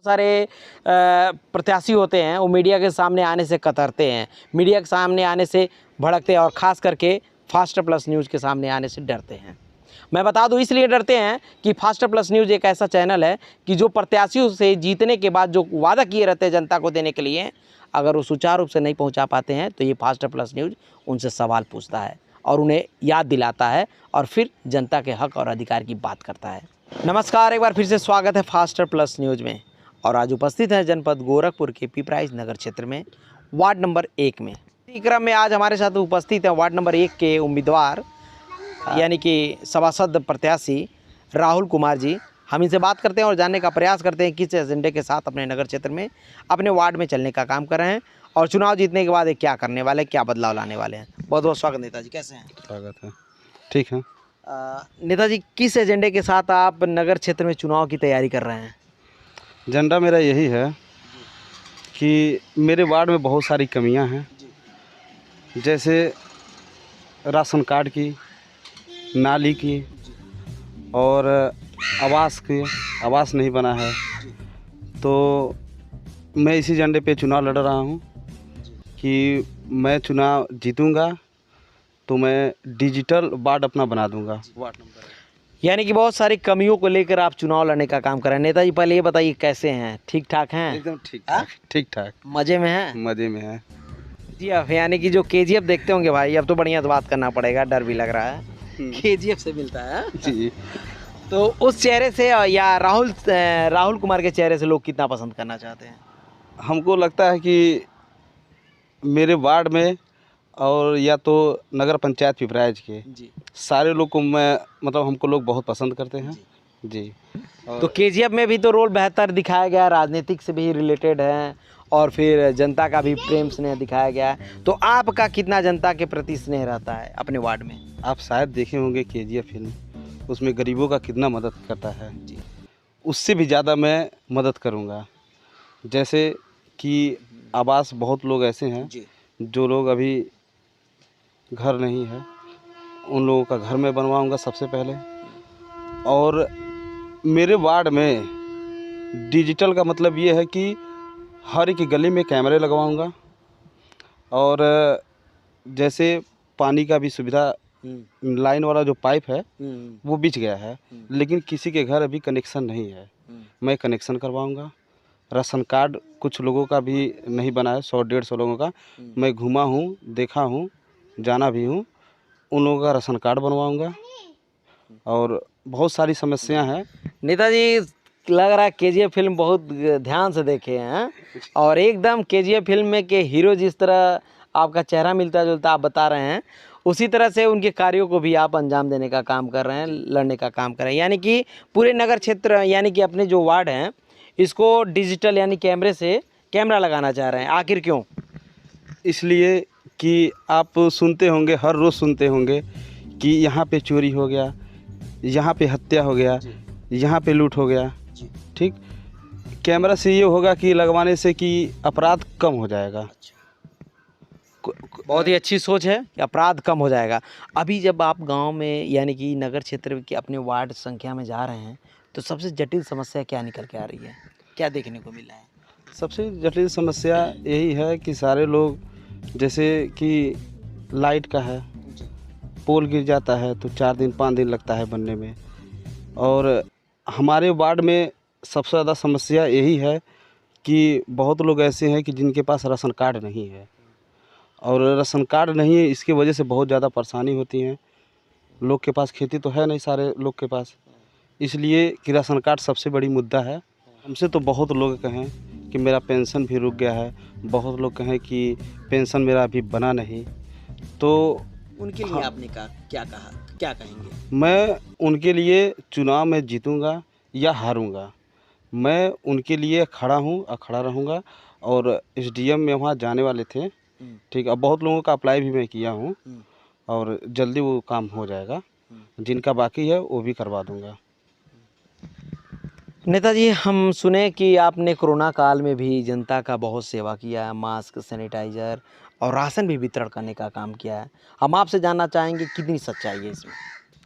सारे प्रत्याशी होते हैं वो मीडिया के सामने आने से कतरते हैं, मीडिया के सामने आने से भड़कते हैं और ख़ास करके फास्ट प्लस न्यूज़ के सामने आने से डरते हैं। मैं बता दूं इसलिए डरते हैं कि फास्ट प्लस न्यूज़ एक ऐसा चैनल है कि जो प्रत्याशियों से जीतने के बाद जो वादा किए रहते हैं जनता को देने के लिए, अगर वो सुचारू रूप से नहीं पहुंचा पाते हैं तो ये फास्ट प्लस न्यूज़ उनसे सवाल पूछता है और उन्हें याद दिलाता है और फिर जनता के हक और अधिकार की बात करता है। नमस्कार, एक बार फिर से स्वागत है फास्ट प्लस न्यूज़ में। और आज उपस्थित है जनपद गोरखपुर के पिपराइच नगर क्षेत्र में वार्ड नंबर 1 में। इसी क्रम में आज हमारे साथ उपस्थित है वार्ड नंबर 1 के उम्मीदवार यानी कि सभासद प्रत्याशी राहुल कुमार जी। हम इनसे बात करते हैं और जानने का प्रयास करते हैं किस एजेंडे के साथ अपने नगर क्षेत्र में अपने वार्ड में चलने का काम कर रहे हैं और चुनाव जीतने के बाद ये क्या करने वाले, क्या बदलाव लाने वाले हैं। बहुत बहुत स्वागत नेताजी, कैसे हैं? स्वागत है, ठीक है। नेताजी, किस एजेंडे के साथ आप नगर क्षेत्र में चुनाव की तैयारी कर रहे हैं? एजेंडा मेरा यही है कि मेरे वार्ड में बहुत सारी कमियां हैं, जैसे राशन कार्ड की, नाली की और आवास नहीं बना है। तो मैं इसी एजेंडे पे चुनाव लड़ रहा हूं कि मैं चुनाव जीतूंगा तो मैं डिजिटल वार्ड अपना बना दूंगा। वार्ड नंबर यानी कि बहुत सारी कमियों को लेकर आप चुनाव लड़ने का काम कर रहे हैं। नेताजी, पहले ये बताइए कैसे हैं? ठीक ठाक हैं? एकदम ठीक ठाक मज़े में हैं? मज़े में है जी। अब यानी कि जो केजीएफ देखते होंगे भाई, अब तो बढ़िया से बात करना पड़ेगा, डर भी लग रहा है। केजीएफ से मिलता है जी। तो उस चेहरे से या राहुल कुमार के चेहरे से लोग कितना पसंद करना चाहते हैं? हमको लगता है कि मेरे वार्ड में और या तो नगर पंचायत पिपराइच के जी सारे लोग को हमको लोग बहुत पसंद करते हैं जी। तो केजीएफ में भी तो रोल बेहतर दिखाया गया, राजनीतिक से भी रिलेटेड है और फिर जनता का भी प्रेम स्नेह दिखाया गया है। तो आपका कितना जनता के प्रति स्नेह रहता है अपने वार्ड में? आप शायद देखे होंगे केजीएफ फिल्म, उसमें गरीबों का कितना मदद करता है जी। उससे भी ज़्यादा मैं मदद करूँगा। जैसे कि आवास, बहुत लोग ऐसे हैं जी। जो लोग अभी घर नहीं है, उन लोगों का घर मैं बनवाऊंगा सबसे पहले। और मेरे वार्ड में डिजिटल का मतलब ये है कि हर एक गली में कैमरे लगवाऊंगा और जैसे पानी का भी सुविधा, लाइन वाला जो पाइप है वो बिछ गया है लेकिन किसी के घर अभी कनेक्शन नहीं है, मैं कनेक्शन करवाऊंगा। राशन कार्ड कुछ लोगों का भी नहीं बना है, 100-150 लोगों का। मैं घूमा हूँ, देखा हूँ, जाना भी हूँ, उन लोगों का राशन कार्ड बनवाऊंगा। और बहुत सारी समस्याएं हैं। नेताजी, लग रहा है केजीएफ फिल्म बहुत ध्यान से देखे हैं और एकदम केजीएफ फिल्म में के हीरो जिस तरह आपका चेहरा मिलता जुलता आप बता रहे हैं, उसी तरह से उनके कार्यों को भी आप अंजाम देने का काम कर रहे हैं, लड़ने का काम कर रहे हैं। यानी कि पूरे नगर क्षेत्र यानी कि अपने जो वार्ड हैं इसको डिजिटल यानी कैमरा लगाना चाह रहे हैं। आखिर क्यों? इसलिए कि आप सुनते होंगे, हर रोज़ सुनते होंगे कि यहाँ पे चोरी हो गया, यहाँ पे हत्या हो गया, यहाँ पे लूट हो गया। ठीक, कैमरा से ये होगा कि लगवाने से कि अपराध कम हो जाएगा। बहुत ही अच्छी सोच है कि अपराध कम हो जाएगा। अभी जब आप गांव में यानी कि नगर क्षेत्र के अपने वार्ड संख्या में जा रहे हैं तो सबसे जटिल समस्या क्या निकल के आ रही है, क्या देखने को मिला है? सबसे जटिल समस्या यही है कि सारे लोग, जैसे कि लाइट का है, पोल गिर जाता है तो 4 दिन 5 दिन लगता है बनने में। और हमारे वार्ड में सबसे ज़्यादा समस्या यही है कि बहुत लोग ऐसे हैं कि जिनके पास राशन कार्ड नहीं है और राशन कार्ड नहीं है, इसकी वजह से बहुत ज़्यादा परेशानी होती है। लोग के पास खेती तो है नहीं सारे लोग के पास, इसलिए कि राशन कार्ड सबसे बड़ी मुद्दा है। हमसे तो बहुत लोग कहें कि मेरा पेंशन भी रुक गया है, बहुत लोग कहें कि पेंशन मेरा अभी बना नहीं। तो उनके लिए आपने क्या कहा, क्या कहेंगे? मैं उनके लिए चुनाव में जीतूंगा या हारूंगा, मैं उनके लिए खड़ा हूं और खड़ा रहूंगा। और एसडीएम में वहाँ जाने वाले थे, ठीक, अब बहुत लोगों का अप्लाई भी मैं किया हूं और जल्दी वो काम हो जाएगा। जिनका बाकी है वो भी करवा दूंगा। नेताजी, हम सुने कि आपने कोरोना काल में भी जनता का बहुत सेवा किया है, मास्क, सैनिटाइज़र और राशन भी वितरण करने का काम किया है। हम आपसे जानना चाहेंगे कितनी सच्चाई है इसमें?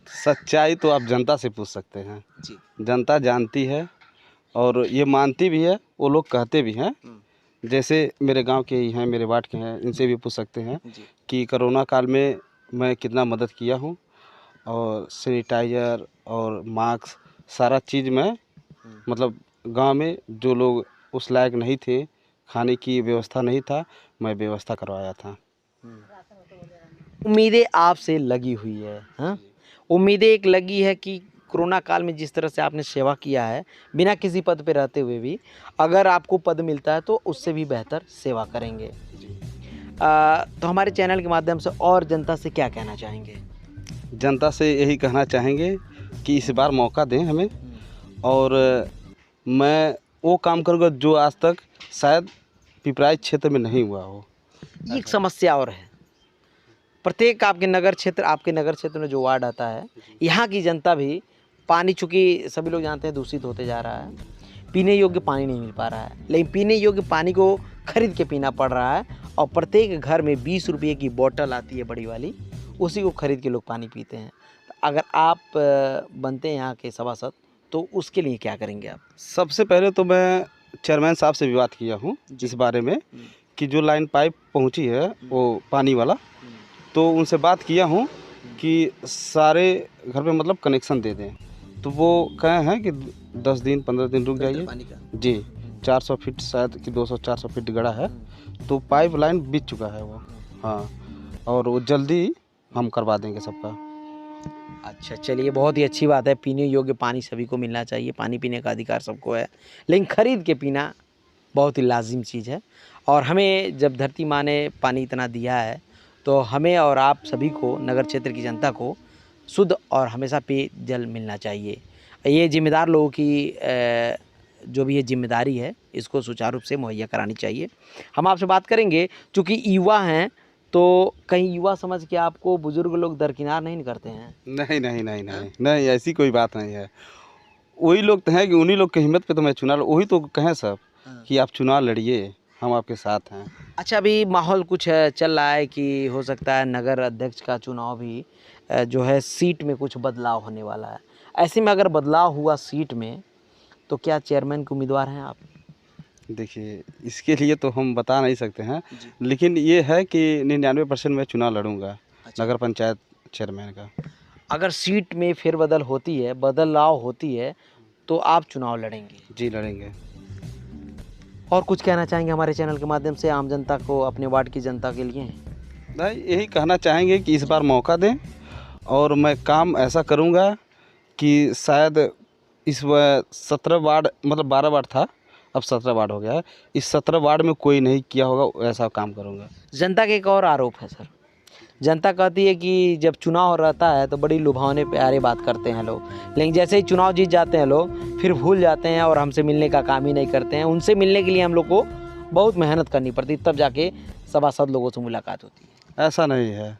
सच्चाई तो आप जनता से पूछ सकते हैं जी। जनता जानती है और ये मानती भी है वो लोग कहते भी हैं। जैसे मेरे गांव के ही हैं, मेरे वार्ड के हैं, इनसे भी पूछ सकते हैं कि कोरोना काल में मैं कितना मदद किया हूँ, और सैनिटाइज़र और मास्क सारा चीज़ मैं मतलब गांव में जो लोग उस लायक नहीं थे, खाने की व्यवस्था नहीं था, मैं व्यवस्था करवाया था। उम्मीदें आपसे लगी हुई है, हाँ? उम्मीदें एक लगी है कि कोरोना काल में जिस तरह से आपने सेवा किया है, बिना किसी पद पे रहते हुए भी, अगर आपको पद मिलता है तो उससे भी बेहतर सेवा करेंगे। तो हमारे चैनल के माध्यम से और जनता से क्या कहना चाहेंगे? जनता से यही कहना चाहेंगे कि इस बार मौका दें हमें, और मैं वो काम करूँगा जो आज तक शायद पिपराइच क्षेत्र में नहीं हुआ हो। एक समस्या और है, प्रत्येक आपके नगर क्षेत्र में जो वार्ड आता है, यहाँ की जनता भी पानी, चूँकि सभी लोग जानते हैं दूषित होते जा रहा है, पीने योग्य पानी नहीं मिल पा रहा है, लेकिन पीने योग्य पानी को खरीद के पीना पड़ रहा है, और प्रत्येक घर में 20 रुपये की बोतल आती है बड़ी वाली, उसी को खरीद के लोग पानी पीते हैं। तो अगर आप बनते हैं यहाँ के सभासद, तो उसके लिए क्या करेंगे आप? सबसे पहले तो मैं चेयरमैन साहब से भी बात किया हूँ इस बारे में कि जो लाइन पाइप पहुँची है वो पानी वाला, तो उनसे बात किया हूँ कि सारे घर में मतलब कनेक्शन दे दें। तो वो कहे हैं कि 10 दिन 15 दिन रुक जाइए जी। 400 फीट शायद कि 200-400 फीट गड़ा है, तो पाइप लाइन बिछ चुका है वो, हाँ, और वो जल्दी हम करवा देंगे सबका। अच्छा, चलिए, बहुत ही अच्छी बात है। पीने योग्य पानी सभी को मिलना चाहिए, पानी पीने का अधिकार सबको है, लेकिन ख़रीद के पीना बहुत ही लाजिम चीज़ है। और हमें जब धरती माँ ने पानी इतना दिया है, तो हमें और आप सभी को, नगर क्षेत्र की जनता को, शुद्ध और हमेशा पेयजल मिलना चाहिए। ये जिम्मेदार लोगों की जो भी ये जिम्मेदारी है, इसको सुचारू रूप से मुहैया करानी चाहिए। हम आपसे बात करेंगे, चूँकि युवा हैं, तो कहीं युवा समझ के आपको बुजुर्ग लोग दरकिनार नहीं करते हैं? नहीं नहीं नहीं नहीं नहीं, ऐसी कोई बात नहीं है। वही लोग तो हैं कि उन्हीं लोग की हिम्मत पे तो मैं चुनाव, वही तो कहें सब कि आप चुनाव लड़िए, हम आपके साथ हैं। अच्छा, अभी माहौल कुछ चल रहा है कि हो सकता है नगर अध्यक्ष का चुनाव भी जो है सीट में कुछ बदलाव होने वाला है। ऐसे में अगर बदलाव हुआ सीट में, तो क्या चेयरमैन के उम्मीदवार हैं आप? देखिए, इसके लिए तो हम बता नहीं सकते हैं, लेकिन ये है कि 99% मैं चुनाव लड़ूंगा। अच्छा। नगर पंचायत चेयरमैन का। अगर सीट में फेरबदल होती है, बदलाव होती है, तो आप चुनाव लड़ेंगे? जी, लड़ेंगे। और कुछ कहना चाहेंगे हमारे चैनल के माध्यम से आम जनता को, अपने वार्ड की जनता के लिए? नहीं, यही कहना चाहेंगे कि इस बार मौका दें, और मैं काम ऐसा करूंगा कि शायद इस 17 वार्ड, मतलब 12 वार्ड था, अब 17 वार्ड हो गया है, इस 17 वार्ड में कोई नहीं किया होगा, ऐसा काम करूंगा। जनता के एक और आरोप है सर, जनता कहती है कि जब चुनाव रहता है तो बड़ी लुभावने प्यारे बात करते हैं लोग, लेकिन जैसे ही चुनाव जीत जाते हैं लोग, फिर भूल जाते हैं और हमसे मिलने का काम ही नहीं करते हैं। उनसे मिलने के लिए हम लोग को बहुत मेहनत करनी पड़ती, तब जाके सभासद लोगों से मुलाकात होती है। ऐसा नहीं है,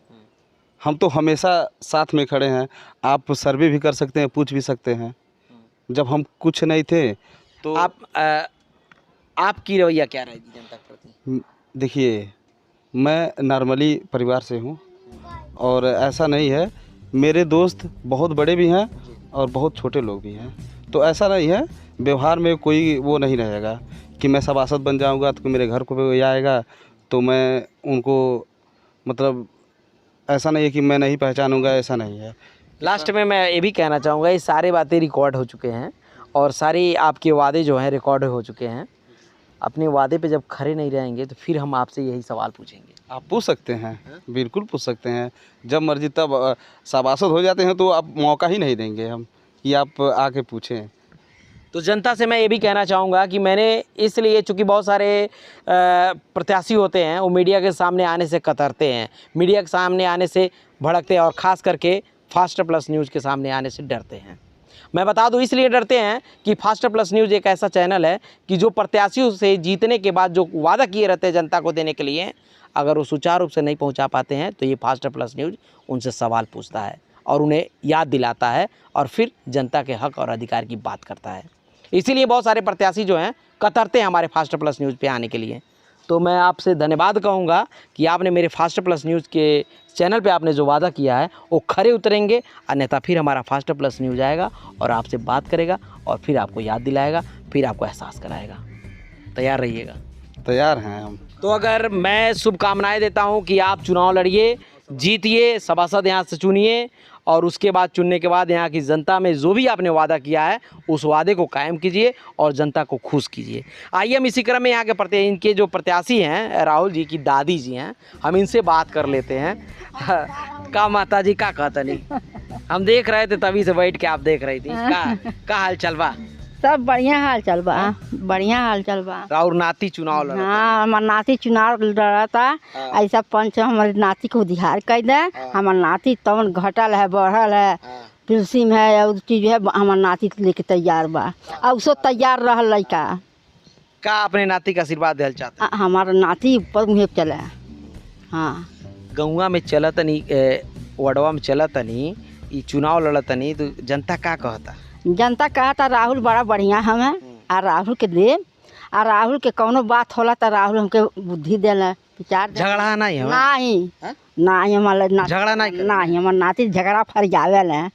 हम तो हमेशा साथ में खड़े हैं। आप सर्वे भी कर सकते हैं, पूछ भी सकते हैं। जब हम कुछ नहीं थे तो आपकी रवैया क्या रहेगी जनता के प्रति? देखिए, मैं नॉर्मली परिवार से हूँ, और ऐसा नहीं है, मेरे दोस्त बहुत बड़े भी हैं और बहुत छोटे लोग भी हैं, तो ऐसा नहीं है, व्यवहार में कोई वो नहीं रहेगा कि मैं सभासद बन जाऊंगा तो मेरे घर को कोई आएगा तो मैं उनको, मतलब ऐसा नहीं है कि मैं नहीं पहचानूंगा, ऐसा नहीं है। लास्ट में मैं ये भी कहना चाहूँगा, ये सारी बातें रिकॉर्ड हो चुके हैं, और सारी आपके वादे जो हैं रिकॉर्ड हो चुके हैं। अपने वादे पे जब खरे नहीं रहेंगे तो फिर हम आपसे यही सवाल पूछेंगे। आप पूछ सकते हैं, बिल्कुल पूछ सकते हैं, जब मर्जी तब। सभासद हो जाते हैं तो आप मौका ही नहीं देंगे हम कि आप आके पूछें। तो जनता से मैं ये भी कहना चाहूँगा कि मैंने इसलिए, चूँकि बहुत सारे प्रत्याशी होते हैं, वो मीडिया के सामने आने से कतरते हैं, मीडिया के सामने आने से भड़कते हैं, और ख़ास करके फास्ट प्लस न्यूज़ के सामने आने से डरते हैं। मैं बता दूं इसलिए डरते हैं कि फास्ट प्लस न्यूज़ एक ऐसा चैनल है कि जो प्रत्याशियों से जीतने के बाद जो वादा किए रहते हैं जनता को देने के लिए, अगर वो सुचारू रूप से नहीं पहुंचा पाते हैं, तो ये फास्ट प्लस न्यूज़ उनसे सवाल पूछता है और उन्हें याद दिलाता है, और फिर जनता के हक और अधिकार की बात करता है। इसीलिए बहुत सारे प्रत्याशी जो हैं कतरते हैं हमारे फास्ट प्लस न्यूज़ पे आने के लिए। तो मैं आपसे धन्यवाद कहूँगा कि आपने मेरे फास्ट प्लस न्यूज़ के चैनल पे आपने जो वादा किया है वो खरे उतरेंगे, अन्यथा फिर हमारा फास्ट प्लस न्यूज़ आएगा और आपसे बात करेगा, और फिर आपको याद दिलाएगा, फिर आपको एहसास कराएगा। तैयार रहिएगा। तैयार हैं हम। तो अगर मैं शुभकामनाएं देता हूं कि आप चुनाव लड़िए, जीतिए, सभासद यहाँ से चुनिए और उसके बाद चुनने के बाद यहाँ की जनता में जो भी आपने वादा किया है उस वादे को कायम कीजिए और जनता को खुश कीजिए। आइए हम इसी क्रम में यहाँ के इनके जो प्रत्याशी हैं राहुल जी की दादी जी हैं, हम इनसे बात कर लेते हैं। का माता जी का कहता नहीं, हम देख रहे थे तभी से बैठ के आप देख रही थी। का हाल चल बा? सब बढ़िया हाल चल बा, बढ़िया हाल चल बा। राहुल नाती चुनाव लड़ा। हाँ, हमार नाती चुनाव लड़ता। ऐसा पंच हमारे नाती को उधार कर दे। हमार नाती तवन घटल है, बढ़ल है, तुलसी में है और चीज है, हमार नाती लेके तैयार बा और उसो तैयार रहल लड़का। का अपने नाती का आशीर्वाद देना चाहते हैं? हमारा नाती ऊपर मुँह चले। हाँ, गौवा में चलतनी, वडवा में चलतनी, ई चुनाव लड़तनी तो जनता का कहता? जनता कहता राहुल बड़ा बढ़िया हमें आ राहुल के दे आ राहुल के कौनो बात होला तो राहुल हमके बुद्धि देला, विचार झगड़ा नहीं है? नहीं नहीं, हमारा झगड़ा नहीं हमार नाती झगड़ा फरियावेला,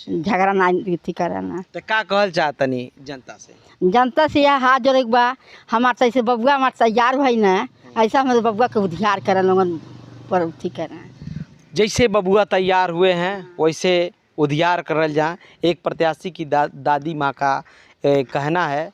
झगड़ा नहीं थी करेला। तो का कहल चाहतनी जनता से? जनता से यह हाथ जोड़े के बा, हमार तैसे बबुआ हमार तैयार भई न, ऐसा हमारे बबुआ के उद्धार करे लोगन पर अथी करें। जैसे बबुआ तैयार हुए हैं वैसे उधियार करल जाए। एक प्रत्याशी की दादी माँ का कहना है